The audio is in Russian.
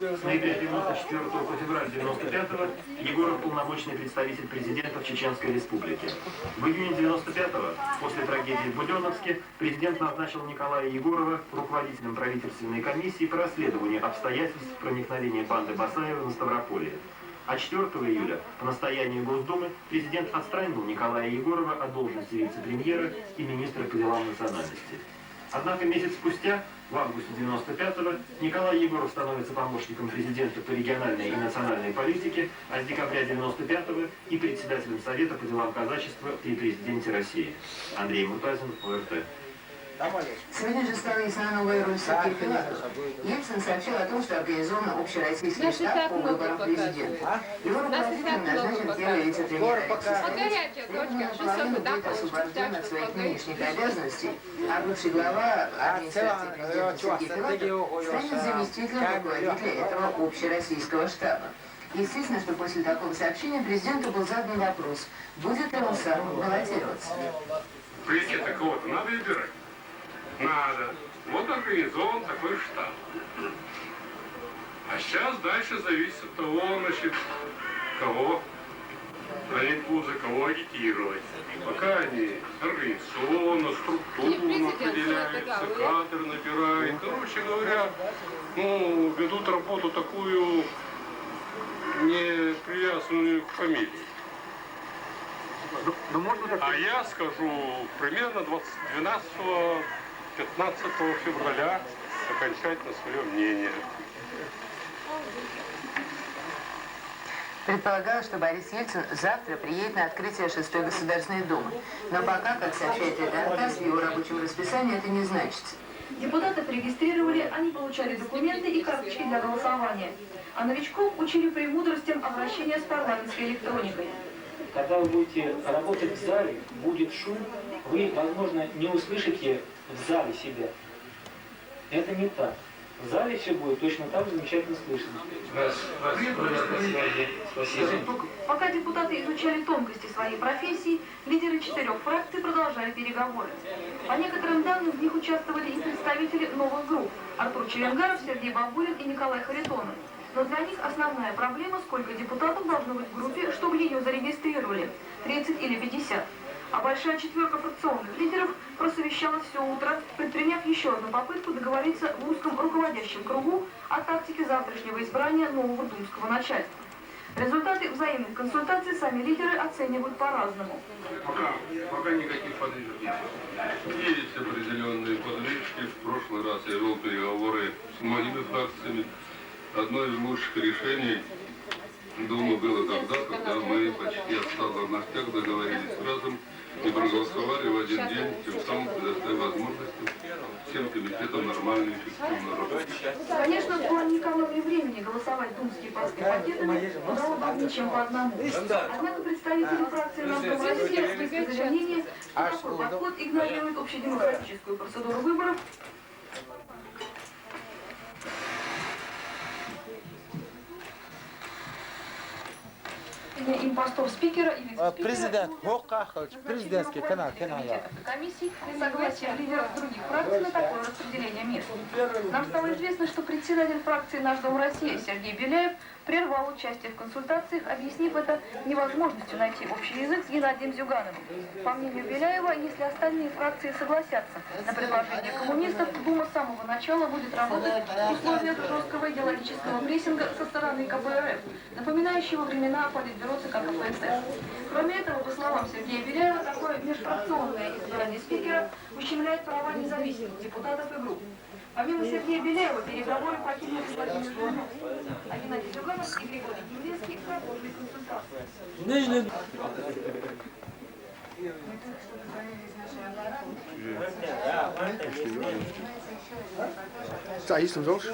С ноября 94 по февраль 95 Егоров полномочный представитель президента в Чеченской Республике. В июне 95-го, после трагедии в Буденновске, президент назначил Николая Егорова руководителем правительственной комиссии по расследованию обстоятельств проникновения банды Басаева на Ставрополье. А 4 июля по настоянию Госдумы президент отстранил Николая Егорова от должности вице-премьера и министра по делам национальности. Однако месяц спустя, в августе 95-го, Николай Егоров становится помощником президента по региональной и национальной политике, а с декабря 95-го и председателем Совета по делам казачества при президенте России. Андрей Муртазин, ОРТ. Сегодня же стала ясна новая роль Сергея Филатова. Ельцин сообщил о том, что организован общероссийский штаб по выборам президента. Его руководителем назначен первый вице-премьер Алексей. Примерно половина будет освобожден от своих нынешних обязанностей, а бывший глава администрации президента Сергей Филатов станет заместителем руководителя этого общероссийского штаба. Естественно, что после такого сообщения президенту был задан вопрос, будет ли он сам баллотироваться. Президента кого-то надо избирать? Надо. Вот организован такой штаб. А сейчас дальше зависит от того, значит, кого гонять пузо, кого агитировать. Пока они организационно, структурно определяются, кадры набирают. Короче говоря, ведут работу такую, не привязанную к фамилии. А я скажу, примерно 12-15 февраля окончательно свое мнение. Предполагалось, что Борис Ельцин завтра приедет на открытие 6-й Государственной Думы. Но пока, как сообщает РТ, в его рабочем расписании это не значится. Депутатов регистрировали, они получали документы и карточки для голосования. А новичков учили премудростям обращения с парламентской электроникой. Когда вы будете работать в зале, будет шум, вы, возможно, не услышите в зале себя. Это не так. В зале все будет точно так же замечательно слышно. Спасибо. Пока депутаты изучали тонкости своей профессии, лидеры 4 фракций продолжали переговоры. По некоторым данным, в них участвовали и представители новых групп – Артур Челенгаров, Сергей Бабурин и Николай Харитонов. Но для них основная проблема, сколько депутатов должно быть в группе, чтобы ее зарегистрировали – 30 или 50. А большая четверка фракционных лидеров просовещалась все утро, предприняв еще одну попытку договориться в узком руководящем кругу о тактике завтрашнего избрания нового думского начальства. Результаты взаимных консультаций сами лидеры оценивают по-разному. Пока никаких подвижек нет. Есть определенные подвижки. В прошлый раз я вел переговоры с многими фракциями. Одно из лучших решений, думаю, было тогда, когда мы почти от 100 должностях договорились разом и проголосовали в один день, тем самым предоставив возможности всем комитетам нормально и эффективно работать. Конечно, в плане экономии времени голосовать думские посты пакетами удало бы ничем по одному. Однако представители фракции «Наш Дом России» высказали мнение, что такой подход игнорирует общедемократическую процедуру выборов. Импостов спикера и вице-спикера президентский канал. Комиссии согласие лидеров других фракций на такое распределение мест. Нам стало известно, что председатель фракции «Наш Дом России» Сергей Беляев прервал участие в консультациях, объяснив это невозможностью найти общий язык с Геннадием Зюгановым. По мнению Беляева, если остальные фракции согласятся на предложение коммунистов, Дума с самого начала будет работать в условиях жесткого идеологического прессинга со стороны КПРФ, напоминающего времена Политбюро ЦК КПСС. Кроме этого, по словам Сергея Беляева, такое межфракционное избрание спикера ущемляет права независимых депутатов и групп. Помимо Сергея Беляева, переговоры покинули Владимир Жириновский, а Геннадий Зюганов и Григорий Гимлевский продолжили консультации. 자, 있으면 좋으시.